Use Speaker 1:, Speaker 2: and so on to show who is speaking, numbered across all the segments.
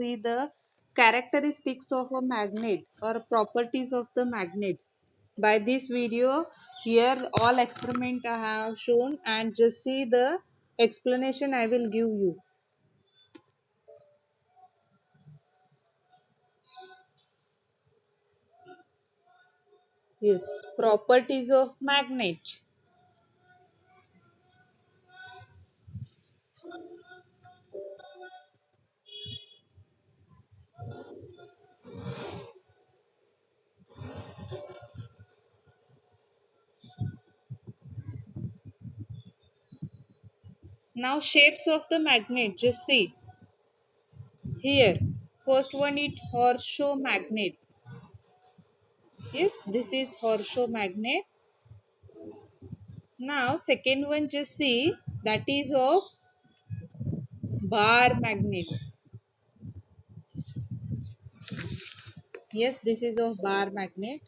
Speaker 1: see the characteristics of a magnet or properties of the magnet. By this video, here all experiment I have shown, and just see the explanation I will give you. Yes, properties of magnet. Now shapes of the magnet, just see here. First one is horseshoe magnet. Yes, this is horseshoe magnet. Now second one, just see, that is of bar magnet. Yes, this is of bar magnet.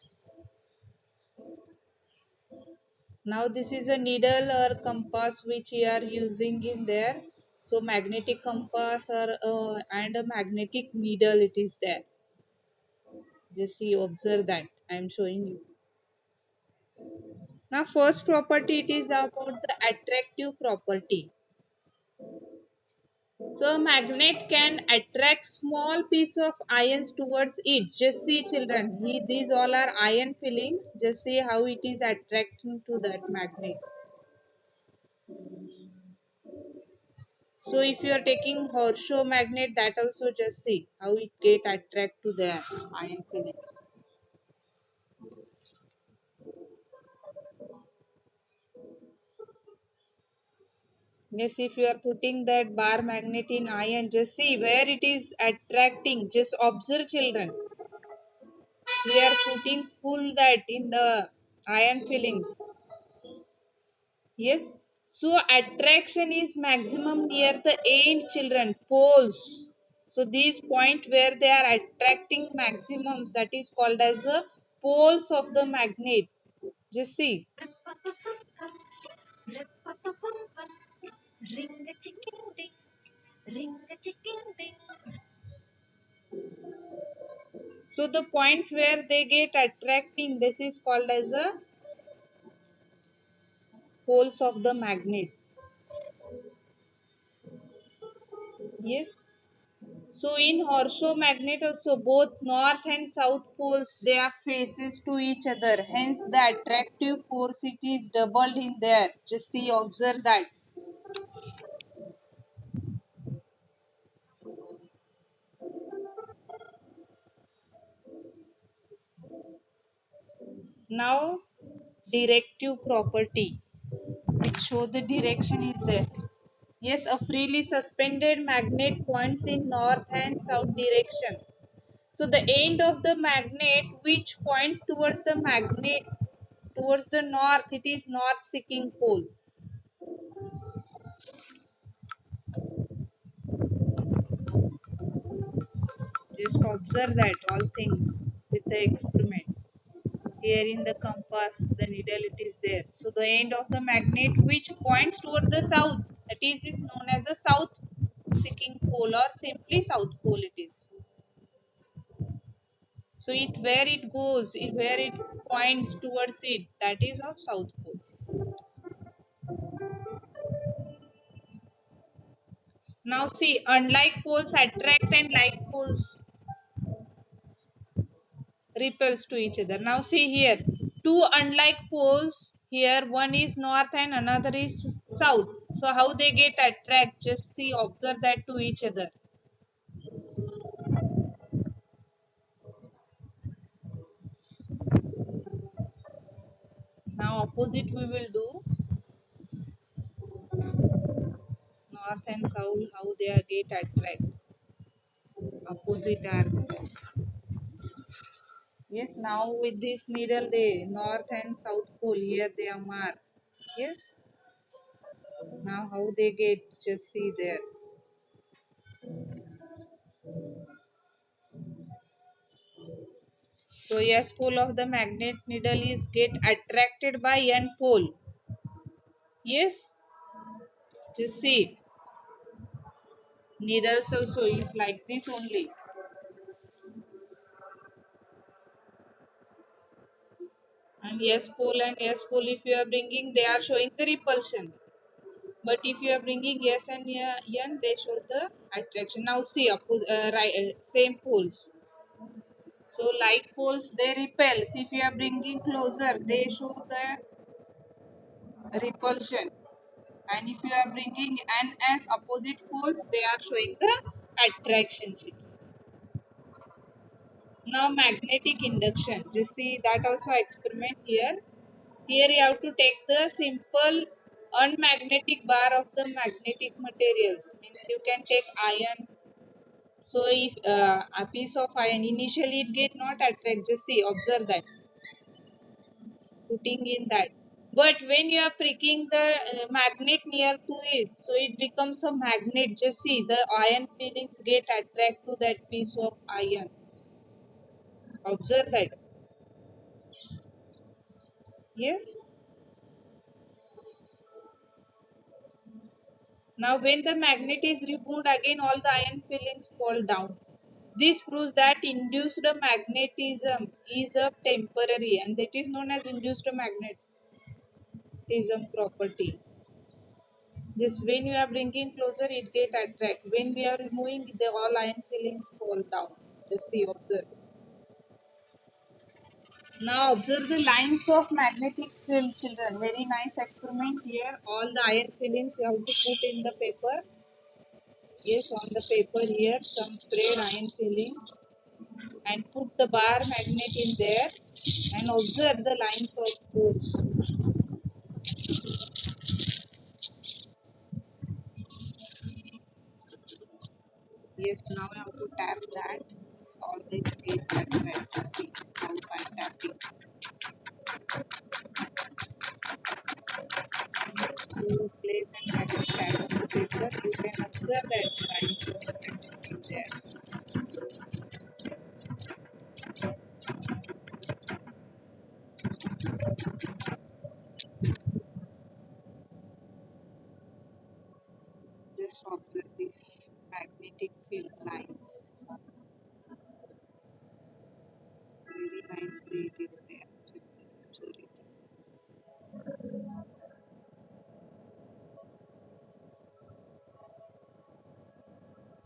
Speaker 1: Now this is a needle or compass which we are using in there. So magnetic compass or and a magnetic needle it is there. Just see, observe that I am showing you. Now first property, it is about the attractive property. So a magnet can attract small piece of ions towards it. Just see children, these all are ion fillings. Just see how it is attracting to that magnet. So if you are taking horseshoe magnet, that also just see how it get attract to the ion fillings. Yes, if you are putting that bar magnet in iron, just see where it is attracting. Just observe children. We are putting full that in the iron fillings. Yes. So attraction is maximum near the end children, poles. So these point where they are attracting maximums, that is called as the poles of the magnet. Just see.
Speaker 2: Ring a chicken ding, ring a chicken ding.
Speaker 1: So the points where they get attracting, this is called as the poles of the magnet. Yes. So in horseshoe magnet also, both north and south poles, they are faces to each other. Hence the attractive force, it is doubled in there. Just see, observe that. Now directive property. It show the direction is there. Yes, a freely suspended magnet points in north and south direction. So the end of the magnet which points towards the magnet towards the north, it is north seeking pole. Just observe that all things with the experiment. Here in the compass, the needle, it is there. So the end of the magnet which points toward the south, that is known as the south seeking pole, or simply south pole it is. So it where it goes, where it points towards it, that is of south pole. Now see, unlike poles attract and like poles repels to each other. Now see here, two unlike poles here, one is north and another is south. So how they get attract? Just see, observe that to each other. Now opposite we will do, north and south, how they are get attract. Opposite are there. Yes, now with this needle, the north and south pole here they are marked. Yes. Now how they get, just see there. So yes, pole of the magnet needle is get attracted by n pole. Yes, just see. Needles also is like this only. And yes pole and yes pole, if you are bringing, they are showing the repulsion. But if you are bringing yes and yan, they show the attraction. Now see, right, same poles. So like poles, they repels. If you are bringing closer, they show the repulsion. And if you are bringing n as opposite poles, they are showing the attraction. Now magnetic induction. You see that also experiment here. Here you have to take the simple unmagnetic bar of the magnetic materials. Means you can take iron. So if a piece of iron initially it get not attract. Just see, observe that, putting in that. But when you are pricking the magnet near to it, so it becomes a magnet. Just see, the iron feelings get attract to that piece of iron. Observe that. Yes. Now, when the magnet is removed, again all the iron filings fall down. This proves that induced magnetism is a temporary, and that is known as induced magnetism property. Just when you are bringing closer, it get attract. When we are removing, the all iron filings fall down. Just see, observe. Now observe the lines of magnetic field, children. Very nice experiment here. All the iron filings you have to put in the paper. Yes, on the paper here, some sprayed iron filling, and put the bar magnet in there and observe the lines of force. Yes, now I have to tap that. So all this get attract. Just see how by tapping. So place and magnet tap on the paper. You can observe that lines of magnet in there. Just observe these magnetic field lines. Very nicely it is there. Just observe.